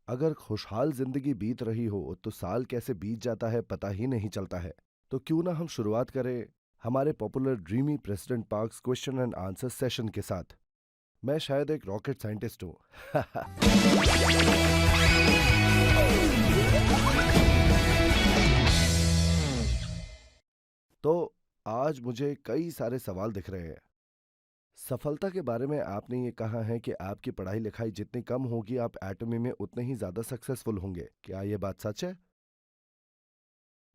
अगर खुशहाल जिंदगी बीत रही हो तो साल कैसे बीत जाता है पता ही नहीं चलता है। तो क्यों ना हम शुरुआत करें हमारे popular dreamy president parks question and answer session के साथ। मैं शायद एक रॉकेट साइंटिस्ट हूँ। तो आज मुझे कई सारे सवाल दिख रहे हैं। सफलता के बारे में आपने ये कहा है कि आपकी पढ़ाई लिखाई जितनी कम होगी आप एटमी में उतने ही ज्यादा सक्सेसफुल होंगे। क्या ये बात सच है?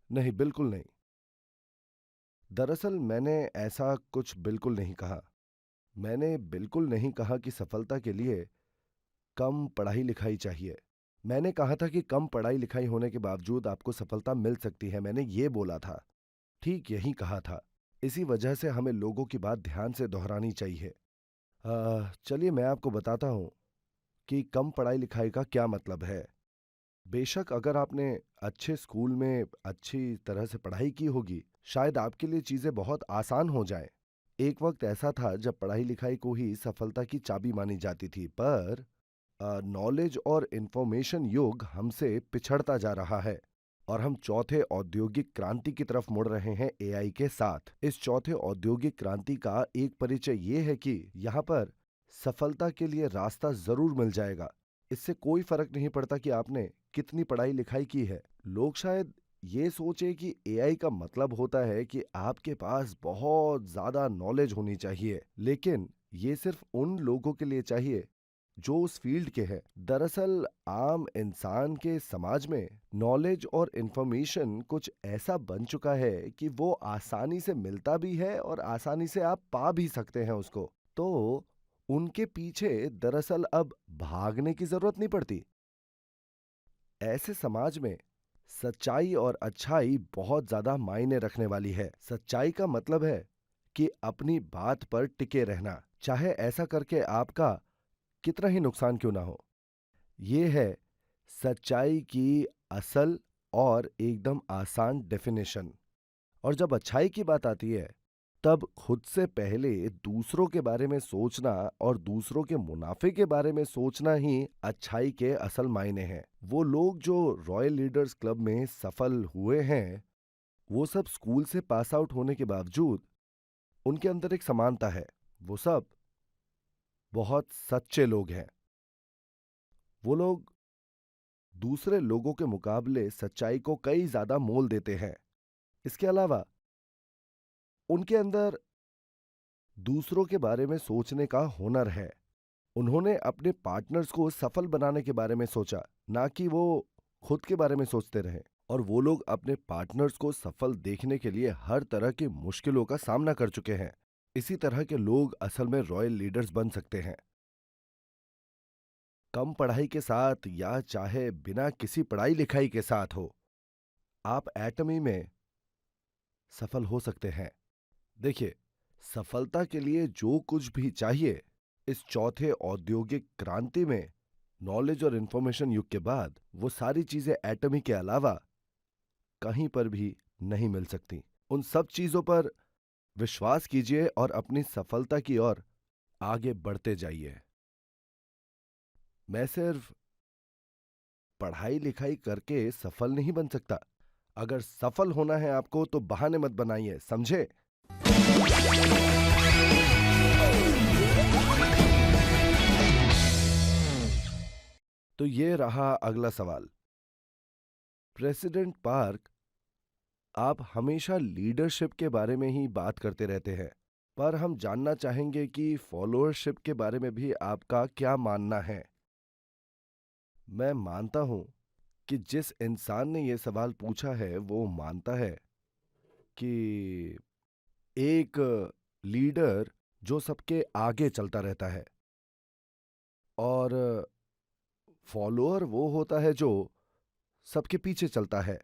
नहीं, बिल्कुल नहीं। दरअसल मैंने ऐसा कुछ बिल्कुल नहीं कहा। मैंने बिल्कुल नहीं कहा कि सफलता के लिए कम पढ़ाई लिखाई चाहिए। मैंने कहा था कि कम पढ़ाई लिखाई होने के बावजूद आपको सफलता मिल सकती है, मैंने ये बोला था। ठीक यही कहा था। इसी वजह से हमें लोगों की बात ध्यान से दोहरानी चाहिए। चलिए मैं आपको बताता हूँ कि कम पढ़ाई लिखाई का क्या मतलब है। बेशक अगर आपने अच्छे स्कूल में अच्छी तरह से पढ़ाई की होगी, शायद आपके लिए चीजें बहुत आसान हो जाएं। एक वक्त ऐसा था जब पढ़ाई लिखाई को ही सफलता की चाबी मानी जाती थी, पर नॉलेज और इंफॉर्मेशन युग हमसे पिछड़ता जा रहा है और हम चौथे औद्योगिक क्रांति की तरफ मुड़ रहे हैं एआई के साथ। इस चौथे औद्योगिक क्रांति का एक परिचय ये है कि यहाँ पर सफलता के लिए रास्ता जरूर मिल जाएगा। इससे कोई फर्क नहीं पड़ता कि आपने कितनी पढ़ाई लिखाई की है। लोग शायद ये सोचे कि एआई का मतलब होता है कि आपके पास बहुत ज्यादा नॉलेज होनी चाहिए, लेकिन ये सिर्फ उन लोगों के लिए चाहिए जो उस फील्ड के हैं। दरअसल आम इंसान के समाज में नॉलेज और इंफॉर्मेशन कुछ ऐसा बन चुका है कि वो आसानी से मिलता भी है और आसानी से आप पा भी सकते हैं उसको। तो उनके पीछे दरअसल अब भागने की जरूरत नहीं पड़ती। ऐसे समाज में सच्चाई और अच्छाई बहुत ज्यादा मायने रखने वाली है। सच्चाई का मतलब है कि अपनी बात पर टिके रहना, चाहे ऐसा करके आपका कितना ही नुकसान क्यों ना हो। ये है सच्चाई की असल और एकदम आसान डेफिनेशन। और जब अच्छाई की बात आती है, तब खुद से पहले दूसरों के बारे में सोचना और दूसरों के मुनाफे के बारे में सोचना ही अच्छाई के असल मायने हैं। वो लोग जो रॉयल लीडर्स क्लब में सफल हुए हैं, वो सब स्कूल से पास आउट होने के बावजूद उनके अंदर एक समानता है। वो सब बहुत सच्चे लोग हैं। वो लोग दूसरे लोगों के मुकाबले सच्चाई को कई ज्यादा मोल देते हैं। इसके अलावा उनके अंदर दूसरों के बारे में सोचने का हुनर है। उन्होंने अपने पार्टनर्स को सफल बनाने के बारे में सोचा, ना कि वो खुद के बारे में सोचते रहे। और वो लोग अपने पार्टनर्स को सफल देखने के लिए हर तरह की मुश्किलों का सामना कर चुके हैं। इसी तरह के लोग असल में रॉयल लीडर्स बन सकते हैं। कम पढ़ाई के साथ या चाहे बिना किसी पढ़ाई लिखाई के साथ हो, आप एटमी में सफल हो सकते हैं। देखिए, सफलता के लिए जो कुछ भी चाहिए इस चौथे औद्योगिक क्रांति में, नॉलेज और इंफॉर्मेशन युग के बाद, वो सारी चीजें एटमी के अलावा कहीं पर भी नहीं मिल सकती। उन सब चीजों पर विश्वास कीजिए और अपनी सफलता की ओर आगे बढ़ते जाइए। मैं सिर्फ पढ़ाई लिखाई करके सफल नहीं बन सकता। अगर सफल होना है आपको तो बहाने मत बनाइए, समझे? तो ये रहा अगला सवाल। प्रेसिडेंट पार्क, आप हमेशा लीडरशिप के बारे में ही बात करते रहते हैं, पर हम जानना चाहेंगे कि फॉलोअरशिप के बारे में भी आपका क्या मानना है। मैं मानता हूं कि जिस इंसान ने यह सवाल पूछा है वो मानता है कि एक लीडर जो सबके आगे चलता रहता है और फॉलोअर वो होता है जो सबके पीछे चलता है।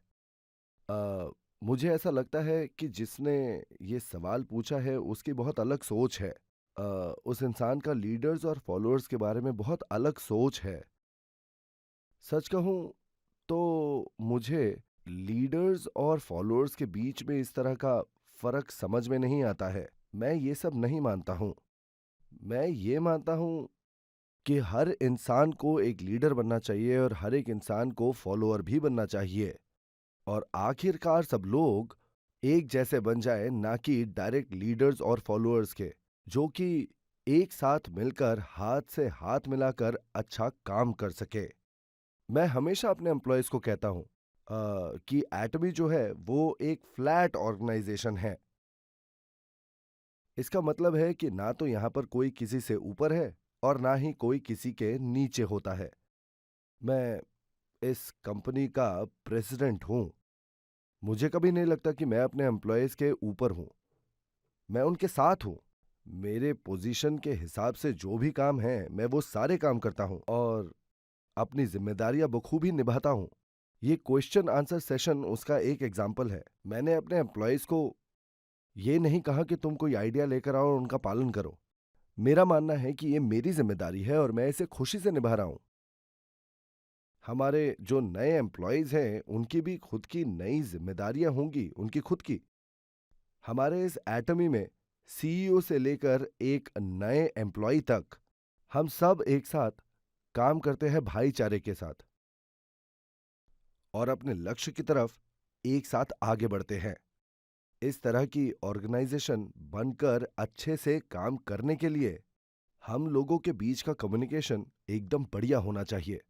अ, मुझे ऐसा लगता है कि जिसने ये सवाल पूछा है उसकी बहुत अलग सोच है। अ, उस इंसान का लीडर्स और फॉलोअर्स के बारे में बहुत अलग सोच है। सच कहूं तो मुझे लीडर्स और फॉलोअर्स के बीच में इस तरह का फर्क समझ में नहीं आता है। मैं ये सब नहीं मानता हूं। मैं ये मानता हूं कि हर इंसान को एक लीडर बनना चाहिए और हर एक इंसान को फॉलोअर भी बनना चाहिए, और आखिरकार सब लोग एक जैसे बन जाए, ना कि डायरेक्ट लीडर्स और फॉलोअर्स के, जो कि एक साथ मिलकर हाथ से हाथ मिलाकर अच्छा काम कर सके। मैं हमेशा अपने एम्प्लॉयज को कहता हूं कि एटमी जो है वो एक फ्लैट ऑर्गेनाइजेशन है। इसका मतलब है कि ना तो यहां पर कोई किसी से ऊपर है और ना ही कोई किसी के नीचे होता है। मैं इस कंपनी का प्रेसिडेंट हूं। मुझे कभी नहीं लगता कि मैं अपने एम्प्लॉयज के ऊपर हूं, मैं उनके साथ हूं। मेरे पोजीशन के हिसाब से जो भी काम है मैं वो सारे काम करता हूं और अपनी जिम्मेदारियां बखूबी निभाता हूं। ये क्वेश्चन आंसर सेशन उसका एक एग्जाम्पल है। मैंने अपने एम्प्लॉयज को ये नहीं कहा कि तुम कोई आइडिया लेकर आओ और उनका पालन करो। मेरा मानना है कि ये मेरी जिम्मेदारी है और मैं इसे खुशी से निभा रहा हूं। हमारे जो नए एम्प्लॉयज हैं उनकी भी खुद की नई जिम्मेदारियां होंगी, उनकी खुद की। हमारे इस एटमी में सीईओ से लेकर एक नए एम्प्लॉय तक हम सब एक साथ काम करते हैं भाईचारे के साथ और अपने लक्ष्य की तरफ एक साथ आगे बढ़ते हैं। इस तरह की ऑर्गेनाइजेशन बनकर अच्छे से काम करने के लिए हम लोगों के बीच का कम्युनिकेशन एकदम बढ़िया होना चाहिए।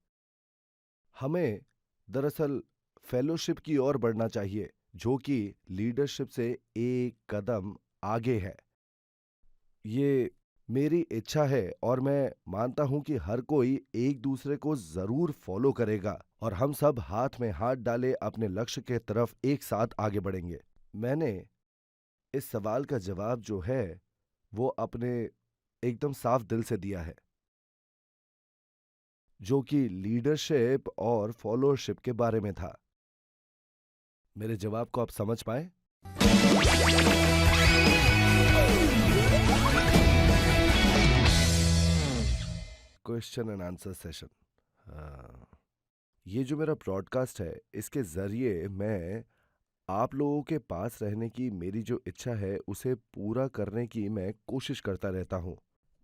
हमें दरअसल फेलोशिप की ओर बढ़ना चाहिए, जो कि लीडरशिप से एक कदम आगे है। ये मेरी इच्छा है और मैं मानता हूं कि हर कोई एक दूसरे को जरूर फॉलो करेगा और हम सब हाथ में हाथ डाले अपने लक्ष्य के तरफ एक साथ आगे बढ़ेंगे। मैंने इस सवाल का जवाब जो है वो अपने एकदम साफ दिल से दिया है, जो कि लीडरशिप और फॉलोअरशिप के बारे में था। मेरे जवाब को आप समझ पाए? Question and answer session. हाँ, ये जो मेरा ब्रॉडकास्ट है इसके जरिए मैं आप लोगों के पास रहने की मेरी जो इच्छा है उसे पूरा करने की मैं कोशिश करता रहता हूँ।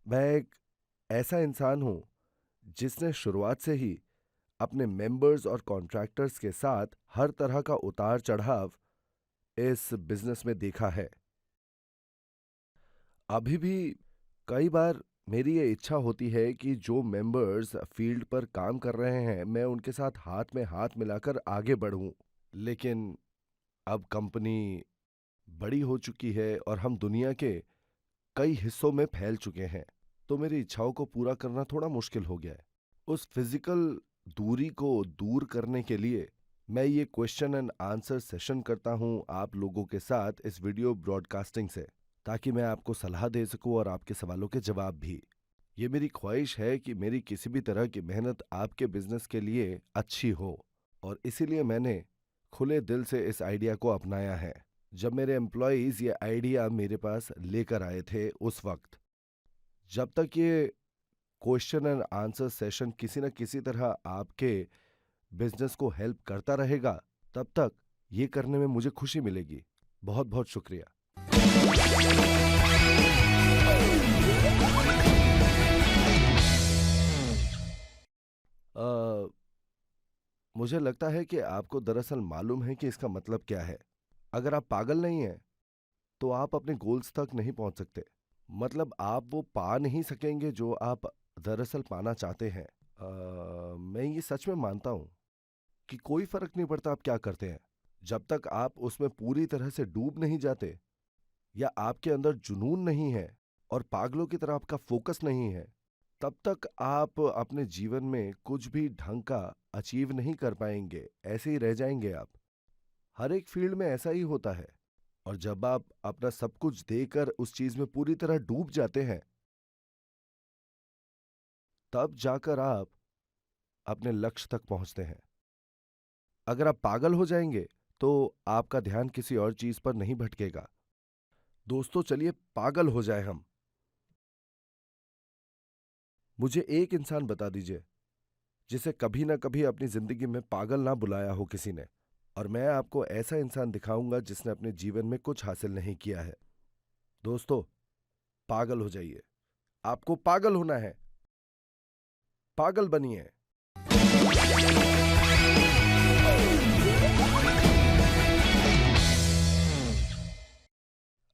मैं एक ऐसा इंसान हूँ जिसने शुरुआत से ही अपने मेंबर्स और कॉन्ट्रैक्टर्स के साथ हर तरह का उतार चढ़ाव इस बिजनेस में देखा है। अभी भी कई बार मेरी ये इच्छा होती है कि जो मेंबर्स फील्ड पर काम कर रहे हैं मैं उनके साथ हाथ में हाथ मिलाकर आगे बढ़ूं, लेकिन अब कंपनी बड़ी हो चुकी है और हम दुनिया के कई हिस्सों में फैल चुके हैं, तो मेरी इच्छाओं को पूरा करना थोड़ा मुश्किल हो गया है। उस फिजिकल दूरी को दूर करने के लिए मैं ये क्वेश्चन एंड आंसर सेशन करता हूं आप लोगों के साथ इस वीडियो ब्रॉडकास्टिंग से, ताकि मैं आपको सलाह दे सकूं और आपके सवालों के जवाब भी। ये मेरी ख्वाहिश है कि मेरी किसी भी तरह की मेहनत आपके बिजनेस के लिए अच्छी हो, और इसीलिए मैंने खुले दिल से इस आइडिया को अपनाया है। जब मेरे एम्प्लॉयज ये आइडिया मेरे पास लेकर आए थे उस वक्त, जब तक ये क्वेश्चन एंड आंसर सेशन किसी न किसी तरह आपके बिजनेस को हेल्प करता रहेगा, तब तक ये करने में मुझे खुशी मिलेगी। बहुत बहुत शुक्रिया। अ, मुझे लगता है कि आपको दरअसल मालूम है कि इसका मतलब क्या है। अगर आप पागल नहीं हैं, तो आप अपने गोल्स तक नहीं पहुंच सकते। मतलब आप वो पा नहीं सकेंगे जो आप दरअसल पाना चाहते हैं। मैं ये सच में मानता हूं कि कोई फर्क नहीं पड़ता आप क्या करते हैं, जब तक आप उसमें पूरी तरह से डूब नहीं जाते या आपके अंदर जुनून नहीं है और पागलों की तरह आपका फोकस नहीं है, तब तक आप अपने जीवन में कुछ भी ढंग का अचीव नहीं कर पाएंगे। ऐसे ही रह जाएंगे आप। हर एक फील्ड में ऐसा ही होता है, और जब आप अपना सब कुछ देकर उस चीज में पूरी तरह डूब जाते हैं, तब जाकर आप अपने लक्ष्य तक पहुंचते हैं। अगर आप पागल हो जाएंगे तो आपका ध्यान किसी और चीज पर नहीं भटकेगा। दोस्तों, चलिए पागल हो जाए हम। मुझे एक इंसान बता दीजिए जिसे कभी ना कभी अपनी जिंदगी में पागल ना बुलाया हो किसी ने, और मैं आपको ऐसा इंसान दिखाऊंगा जिसने अपने जीवन में कुछ हासिल नहीं किया है। दोस्तों, पागल हो जाइए। आपको पागल होना है। पागल बनिए।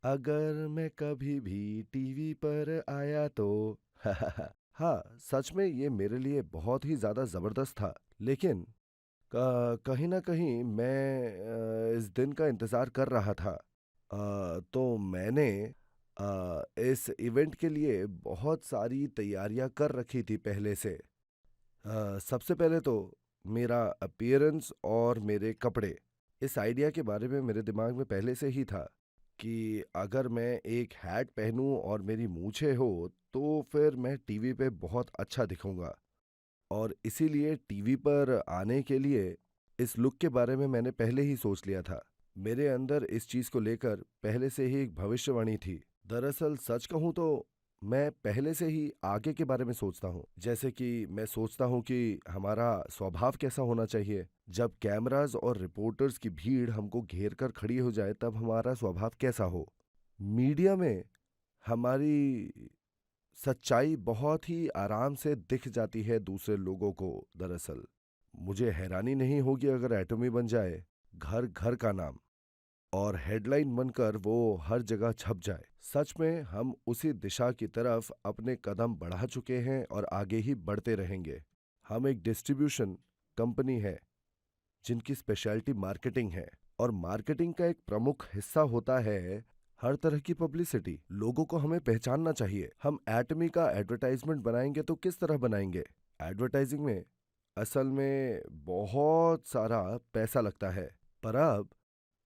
अगर मैं कभी भी टीवी पर आया तो हाँ, सच में ये मेरे लिए बहुत ही ज्यादा जबरदस्त था। लेकिन कहीं ना कहीं मैं इस दिन का इंतजार कर रहा था। तो मैंने इस इवेंट के लिए बहुत सारी तैयारियां कर रखी थी पहले से। सबसे पहले तो मेरा अपीयरेंस और मेरे कपड़े। इस आइडिया के बारे में मेरे दिमाग में पहले से ही था कि अगर मैं एक हैट पहनूं और मेरी मूछें हो तो फिर मैं टीवी पे बहुत अच्छा दिखूंगा। और इसीलिए टीवी पर आने के लिए इस लुक के बारे में मैंने पहले ही सोच लिया था। मेरे अंदर इस चीज को लेकर पहले से ही एक भविष्यवाणी थी। दरअसल सच कहूं तो मैं पहले से ही आगे के बारे में सोचता हूँ। जैसे कि मैं सोचता हूँ कि हमारा स्वभाव कैसा होना चाहिए। जब कैमरास और रिपोर्टर्स की भीड़ हमको घेर कर खड़ी हो जाए तब हमारा स्वभाव कैसा हो। मीडिया में हमारी सच्चाई बहुत ही आराम से दिख जाती है दूसरे लोगों को। दरअसल मुझे हैरानी नहीं होगी अगर एटॉमी बन जाए घर घर का नाम और हेडलाइन बनकर वो हर जगह छप जाए। सच में हम उसी दिशा की तरफ अपने कदम बढ़ा चुके हैं और आगे ही बढ़ते रहेंगे। हम एक डिस्ट्रीब्यूशन कंपनी है जिनकी स्पेशलिटी मार्केटिंग है और मार्केटिंग का एक प्रमुख हिस्सा होता है हर तरह की पब्लिसिटी। लोगों को हमें पहचानना चाहिए। हम एटमी का एडवर्टाइजमेंट बनाएंगे तो किस तरह बनाएंगे। एडवर्टाइजिंग में असल में बहुत सारा पैसा लगता है, पर अब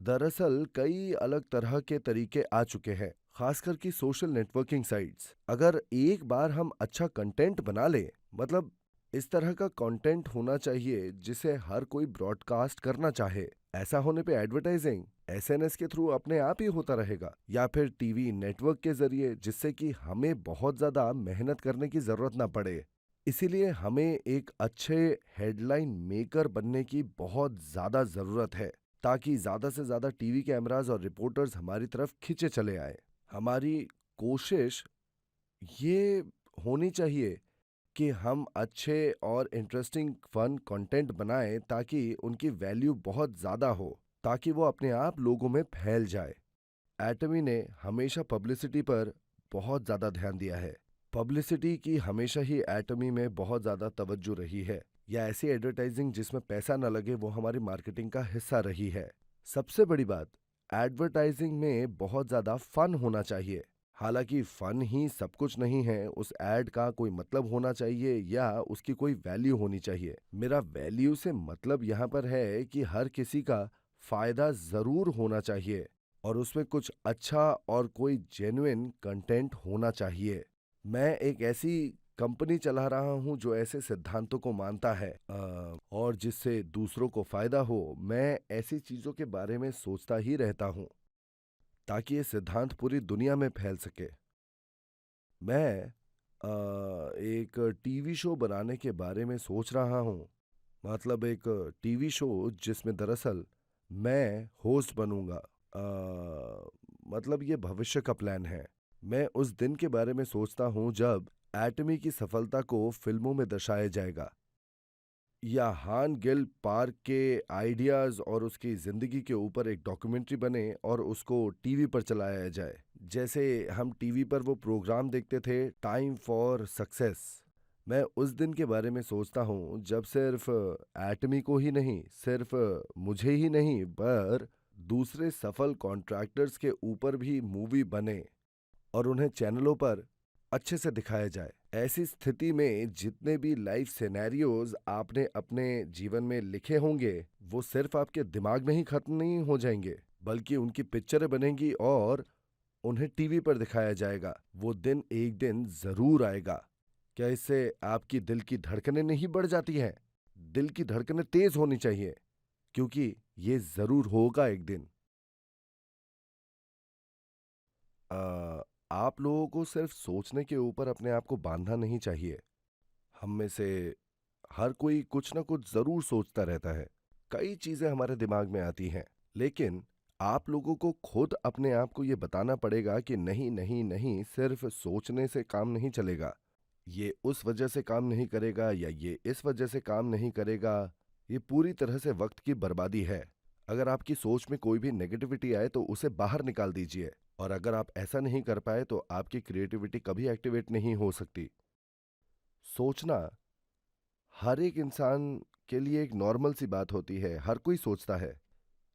दरअसल कई अलग तरह के तरीके आ चुके हैं, खासकर कि सोशल नेटवर्किंग साइट्स। अगर एक बार हम अच्छा कंटेंट बना लें, मतलब इस तरह का कंटेंट होना चाहिए जिसे हर कोई ब्रॉडकास्ट करना चाहे। ऐसा होने पे एडवर्टाइजिंग एसएनएस के थ्रू अपने आप ही होता रहेगा या फिर टीवी नेटवर्क के जरिए, जिससे कि हमें बहुत ज्यादा मेहनत करने की जरूरत ना पड़े। इसीलिए हमें एक अच्छे हेडलाइन मेकर बनने की बहुत ज्यादा जरूरत है ताकि ज्यादा से ज्यादा टीवी कैमरास और रिपोर्टर्स हमारी तरफ खींचे चले आए। हमारी कोशिश ये होनी चाहिए कि हम अच्छे और इंटरेस्टिंग फन कंटेंट बनाएं ताकि उनकी वैल्यू बहुत ज्यादा हो, ताकि वो अपने आप लोगों में फैल जाए। एटमी ने हमेशा पब्लिसिटी पर बहुत ज्यादा ध्यान दिया है। पब्लिसिटी की हमेशा ही एटमी में बहुत ज्यादा तवज्जो रही है, या ऐसी एडवर्टाइजिंग जिसमें पैसा न लगे वो हमारी मार्केटिंग का हिस्सा रही है। सबसे बड़ी बात, एडवर्टाइजिंग में बहुत ज्यादा फन होना चाहिए। हालांकि फन ही सब कुछ नहीं है, उस एड का कोई मतलब होना चाहिए या उसकी कोई वैल्यू होनी चाहिए। मेरा वैल्यू से मतलब यहाँ पर है कि हर किसी का फायदा जरूर होना चाहिए और उसमें कुछ अच्छा और कोई जेन्युइन कंटेंट होना चाहिए। मैं एक ऐसी कंपनी चला रहा हूं जो ऐसे सिद्धांतों को मानता है और जिससे दूसरों को फायदा हो। मैं ऐसी चीजों के बारे में सोचता ही रहता हूं ताकि ये सिद्धांत पूरी दुनिया में फैल सके। मैं एक टीवी शो बनाने के बारे में सोच रहा हूं, मतलब एक टीवी शो जिसमें दरअसल मैं होस्ट बनूंगा। मतलब ये भविष्य का प्लान है। मैं उस दिन के बारे में सोचता हूं जब एटमी की सफलता को फिल्मों में दर्शाया जाएगा, या हान गिल पार्क के आइडियाज और उसकी जिंदगी के ऊपर एक डॉक्यूमेंट्री बने और उसको टीवी पर चलाया जाए। जैसे हम टीवी पर वो प्रोग्राम देखते थे, टाइम फॉर सक्सेस। मैं उस दिन के बारे में सोचता हूँ जब सिर्फ एटमी को ही नहीं, सिर्फ मुझे ही नहीं, पर दूसरे सफल कॉन्ट्रैक्टर्स के ऊपर भी मूवी बने और उन्हें चैनलों पर अच्छे से दिखाया जाए। ऐसी स्थिति में जितने भी लाइफ सिनेरियोज आपने अपने जीवन में लिखे होंगे वो सिर्फ आपके दिमाग में ही खत्म नहीं हो जाएंगे, बल्कि उनकी पिक्चरें बनेंगी और उन्हें टीवी पर दिखाया जाएगा। वो दिन एक दिन जरूर आएगा। क्या इससे आपकी दिल की धड़कनें नहीं बढ़ जाती हैं? दिल की धड़कनें तेज होनी चाहिए, क्योंकि ये जरूर होगा एक दिन। आ, आप लोगों को सिर्फ सोचने के ऊपर अपने आप को बांधना नहीं चाहिए। हम में से हर कोई कुछ ना कुछ जरूर सोचता रहता है। कई चीजें हमारे दिमाग में आती हैं, लेकिन आप लोगों को खुद अपने आप को ये बताना पड़ेगा कि नहीं नहीं नहीं, सिर्फ सोचने से काम नहीं चलेगा। ये उस वजह से काम नहीं करेगा या ये इस वजह से काम नहीं करेगा, ये पूरी तरह से वक्त की बर्बादी है। अगर आपकी सोच में कोई भी नेगेटिविटी आए तो उसे बाहर निकाल दीजिए, और अगर आप ऐसा नहीं कर पाए तो आपकी क्रिएटिविटी कभी एक्टिवेट नहीं हो सकती। सोचना हर एक इंसान के लिए एक नॉर्मल सी बात होती है, हर कोई सोचता है।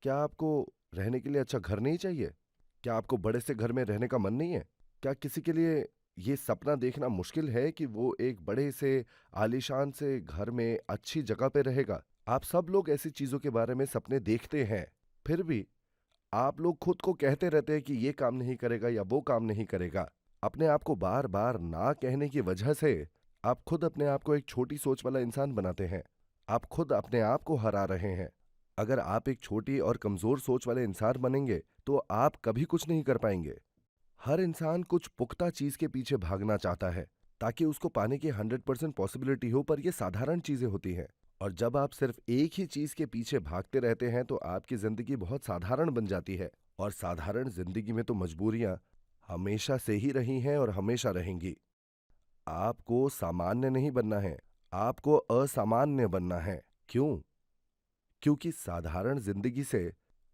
क्या आपको रहने के लिए अच्छा घर नहीं चाहिए? क्या आपको बड़े से घर में रहने का मन नहीं है? क्या किसी के लिए ये सपना देखना मुश्किल है कि वो एक बड़े से आलीशान से घर में अच्छी जगह पे रहेगा? आप सब लोग ऐसी चीजों के बारे में सपने देखते हैं, फिर भी आप लोग खुद को कहते रहते हैं कि ये काम नहीं करेगा या वो काम नहीं करेगा। अपने आप को बार बार ना कहने की वजह से आप खुद अपने आप को एक छोटी सोच वाला इंसान बनाते हैं। आप खुद अपने आप को हरा रहे हैं। अगर आप एक छोटी और कमजोर सोच वाले इंसान बनेंगे तो आप कभी कुछ नहीं कर पाएंगे। हर इंसान कुछ पुख्ता चीज के पीछे भागना चाहता है ताकि उसको पाने की 100% पॉसिबिलिटी हो, पर ये साधारण चीजें होती हैं। और जब आप सिर्फ एक ही चीज के पीछे भागते रहते हैं तो आपकी जिंदगी बहुत साधारण बन जाती है। और साधारण जिंदगी में तो मजबूरियां हमेशा से ही रही हैं और हमेशा रहेंगी। आपको सामान्य नहीं बनना है, आपको असामान्य बनना है। क्यों? क्योंकि साधारण जिंदगी से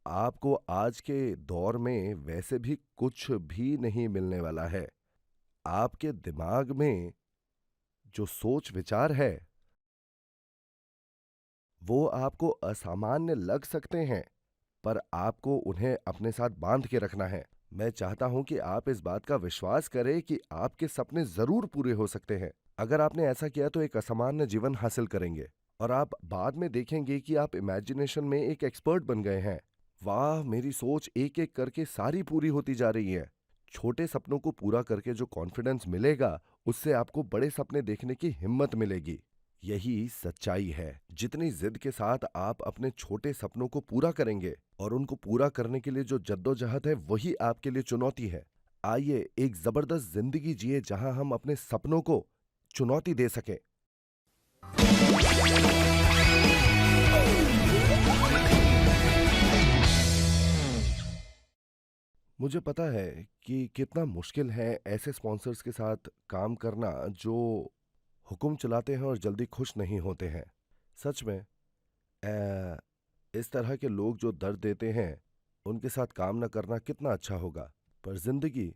आपको आज के दौर में वैसे भी कुछ भी नहीं मिलने वाला है। आपके दिमाग में जो सोच विचार है वो आपको असामान्य लग सकते हैं, पर आपको उन्हें अपने साथ बांध के रखना है। मैं चाहता हूं कि आप इस बात का विश्वास करें कि आपके सपने जरूर पूरे हो सकते हैं। अगर आपने ऐसा किया तो एक असामान्य जीवन हासिल करेंगे और आप बाद में देखेंगे कि आप इमेजिनेशन में एक एक्सपर्ट बन गए हैं। वाह, मेरी सोच एक एक करके सारी पूरी होती जा रही है। छोटे सपनों को पूरा करके जो कॉन्फिडेंस मिलेगा, उससे आपको बड़े सपने देखने की हिम्मत मिलेगी। यही सच्चाई है। जितनी जिद के साथ आप अपने छोटे सपनों को पूरा करेंगे और उनको पूरा करने के लिए जो जद्दोजहद है, वही आपके लिए चुनौती है। आइए एक जबरदस्त जिंदगी जिए जहां हम अपने सपनों को चुनौती दे सकें। मुझे पता है कि कितना मुश्किल है ऐसे स्पॉन्सर्स के साथ काम करना जो हुक्म चलाते हैं और जल्दी खुश नहीं होते हैं। सच में इस तरह के लोग जो दर्द देते हैं, उनके साथ काम न करना कितना अच्छा होगा। पर जिंदगी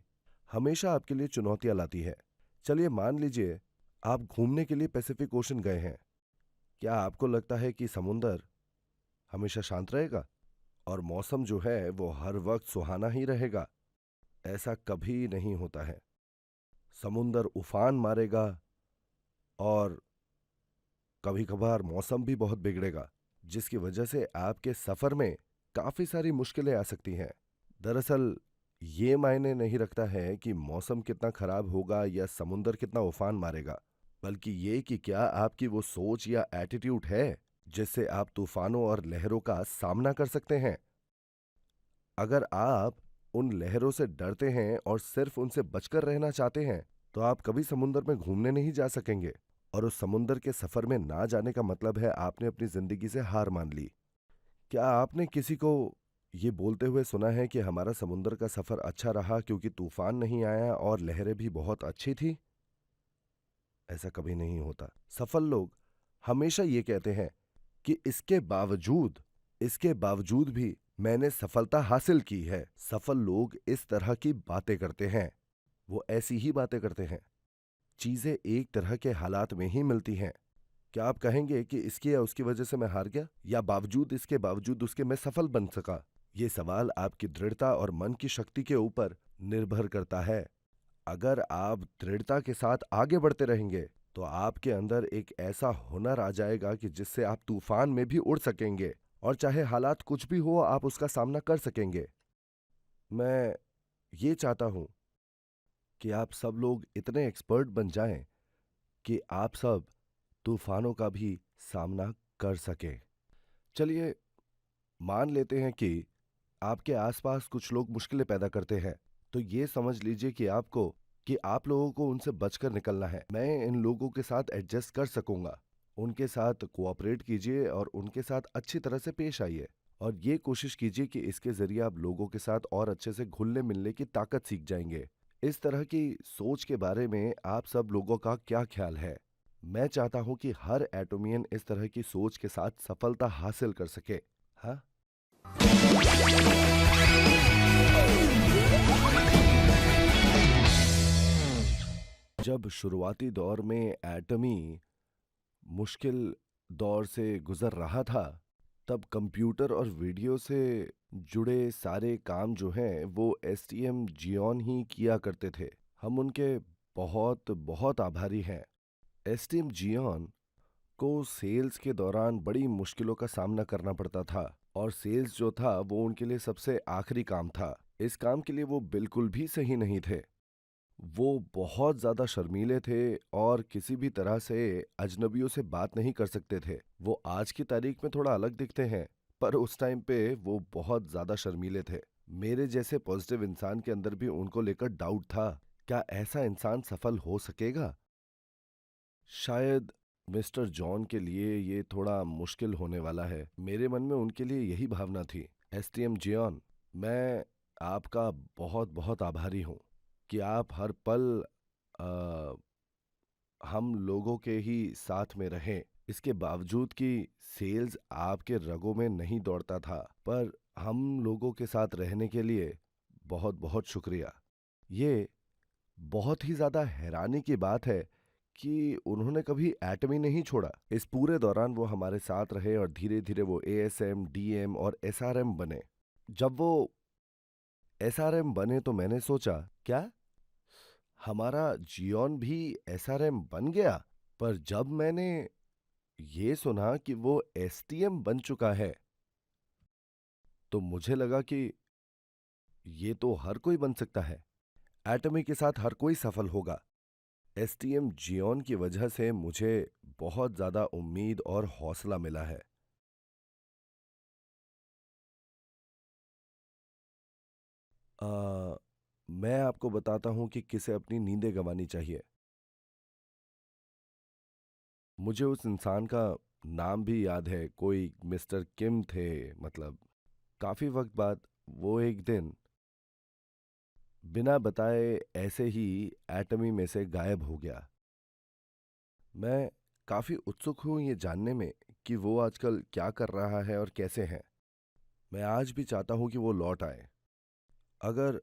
हमेशा आपके लिए चुनौतियां लाती है। चलिए मान लीजिए आप घूमने के लिए पैसिफिक ओशन गए हैं। क्या आपको लगता है कि समुंदर हमेशा शांत रहेगा और मौसम जो है वो हर वक्त सुहाना ही रहेगा? ऐसा कभी नहीं होता है। समुंदर उफान मारेगा और कभी कभार मौसम भी बहुत बिगड़ेगा, जिसकी वजह से आपके सफर में काफी सारी मुश्किलें आ सकती हैं। दरअसल ये मायने नहीं रखता है कि मौसम कितना खराब होगा या समुंदर कितना उफान मारेगा, बल्कि ये कि क्या आपकी वो सोच या एटीट्यूड है जिससे आप तूफानों और लहरों का सामना कर सकते हैं। अगर आप उन लहरों से डरते हैं और सिर्फ उनसे बचकर रहना चाहते हैं, तो आप कभी समुंदर में घूमने नहीं जा सकेंगे। और उस समुंदर के सफर में ना जाने का मतलब है आपने अपनी जिंदगी से हार मान ली। क्या आपने किसी को ये बोलते हुए सुना है कि हमारा समुंदर का सफर अच्छा रहा क्योंकि तूफान नहीं आया और लहरें भी बहुत अच्छी थी? ऐसा कभी नहीं होता। सफल लोग हमेशा ये कहते हैं कि इसके बावजूद भी मैंने सफलता हासिल की है। सफल लोग इस तरह की बातें करते हैं। वो ऐसी ही बातें करते हैं। चीजें एक तरह के हालात में ही मिलती हैं। क्या आप कहेंगे कि इसकी या उसकी वजह से मैं हार गया, या बावजूद इसके बावजूद उसके मैं सफल बन सका? ये सवाल आपकी दृढ़ता और मन की शक्ति के ऊपर निर्भर करता है। अगर आप दृढ़ता के साथ आगे बढ़ते रहेंगे तो आपके अंदर एक ऐसा हुनर आ जाएगा कि जिससे आप तूफान में भी उड़ सकेंगे और चाहे हालात कुछ भी हो आप उसका सामना कर सकेंगे। मैं ये चाहता हूं कि आप सब लोग इतने एक्सपर्ट बन जाएं कि आप सब तूफानों का भी सामना कर सकें। चलिए मान लेते हैं कि आपके आसपास कुछ लोग मुश्किलें पैदा करते हैं, तो ये समझ लीजिए कि आप लोगों को उनसे बचकर निकलना है। मैं इन लोगों के साथ एडजस्ट कर सकूंगा। उनके साथ कोऑपरेट कीजिए और उनके साथ अच्छी तरह से पेश आइए, और ये कोशिश कीजिए कि इसके जरिए आप लोगों के साथ और अच्छे से घुलने मिलने की ताकत सीख जाएंगे। इस तरह की सोच के बारे में आप सब लोगों का क्या ख्याल है? मैं चाहता हूं कि हर एटोमियन इस तरह की सोच के साथ सफलता हासिल कर सके। हाँ। जब शुरुआती दौर में एटमी मुश्किल दौर से गुजर रहा था, तब कंप्यूटर और वीडियो से जुड़े सारे काम जो हैं वो एसटीएम जियोन ही किया करते थे। हम उनके बहुत बहुत आभारी हैं। एसटीएम जियोन को सेल्स के दौरान बड़ी मुश्किलों का सामना करना पड़ता था और सेल्स जो था वो उनके लिए सबसे आखिरी काम था। इस काम के लिए वो बिल्कुल भी सही नहीं थे। वो बहुत ज़्यादा शर्मीले थे और किसी भी तरह से अजनबियों से बात नहीं कर सकते थे। वो आज की तारीख में थोड़ा अलग दिखते हैं, पर उस टाइम पे वो बहुत ज़्यादा शर्मीले थे। मेरे जैसे पॉजिटिव इंसान के अंदर भी उनको लेकर डाउट था, क्या ऐसा इंसान सफल हो सकेगा? शायद मिस्टर जॉन के लिए ये थोड़ा मुश्किल होने वाला है। मेरे मन में उनके लिए यही भावना थी। एसटीएम जियोन, मैं आपका बहुत बहुत आभारी हूँ कि आप हर पल अ, हम लोगों के ही साथ में रहें। इसके बावजूद कि सेल्स आपके रगों में नहीं दौड़ता था, पर हम लोगों के साथ रहने के लिए बहुत बहुत शुक्रिया। ये बहुत ही ज़्यादा हैरानी की बात है कि उन्होंने कभी एटमी नहीं छोड़ा। इस पूरे दौरान वो हमारे साथ रहे और धीरे धीरे वो एएसएम, डीएम और एसआरएम बने। जब वो एसआरएम बने तो मैंने सोचा, क्या हमारा जियोन भी एसआरएम बन गया? पर जब मैंने ये सुना कि वो एसटीएम बन चुका है, तो मुझे लगा कि ये तो हर कोई बन सकता है। एटमी के साथ हर कोई सफल होगा। एसटीएम जियोन की वजह से मुझे बहुत ज्यादा उम्मीद और हौसला मिला है। आ, मैं आपको बताता हूं कि किसे अपनी नींदें गंवानी चाहिए। मुझे उस इंसान का नाम भी याद है, कोई मिस्टर किम थे। मतलब काफी वक्त बाद वो एक दिन बिना बताए ऐसे ही एटमी में से गायब हो गया। मैं काफी उत्सुक हूं ये जानने में कि वो आजकल क्या कर रहा है और कैसे है। मैं आज भी चाहता हूं कि वो लौट आए। अगर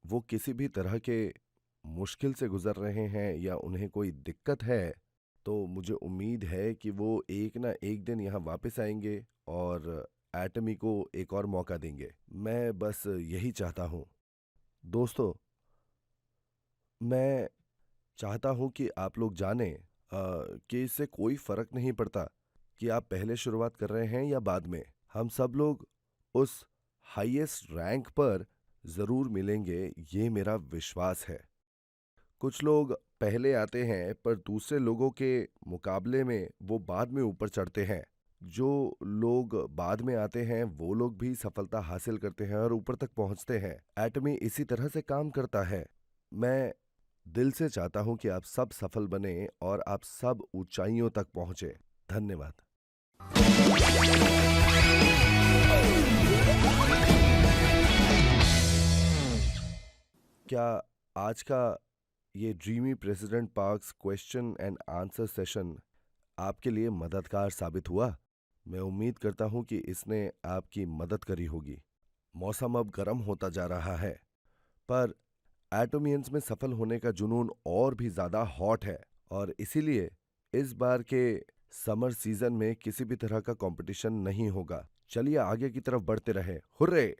वो किसी भी तरह के मुश्किल से गुजर रहे हैं या उन्हें कोई दिक्कत है, तो मुझे उम्मीद है कि वो एक ना एक दिन यहाँ वापस आएंगे और एटमी को एक और मौका देंगे। मैं बस यही चाहता हूँ। दोस्तों, मैं चाहता हूँ कि आप लोग जानें कि इससे कोई फर्क नहीं पड़ता कि आप पहले शुरुआत कर रहे हैं या बाद में। हम सब लोग उस हाईएस्ट रैंक पर जरूर मिलेंगे, ये मेरा विश्वास है। कुछ लोग पहले आते हैं पर दूसरे लोगों के मुकाबले में वो बाद में ऊपर चढ़ते हैं। जो लोग बाद में आते हैं वो लोग भी सफलता हासिल करते हैं और ऊपर तक पहुंचते हैं। एटमी इसी तरह से काम करता है। मैं दिल से चाहता हूं कि आप सब सफल बने और आप सब ऊंचाइयों तक पहुंचे। धन्यवाद। क्या आज का ये dreamy president parks question and answer session आपके लिए मददगार साबित हुआ? मैं उम्मीद करता हूं कि इसने आपकी मदद करी होगी। मौसम अब गर्म होता जा रहा है, पर एटोमियंस में सफल होने का जुनून और भी ज्यादा हॉट है और इसीलिए इस बार के समर सीजन में किसी भी तरह का कंपटीशन नहीं होगा। चलिए आगे की तरफ बढ़ते रहे। हुर्रे!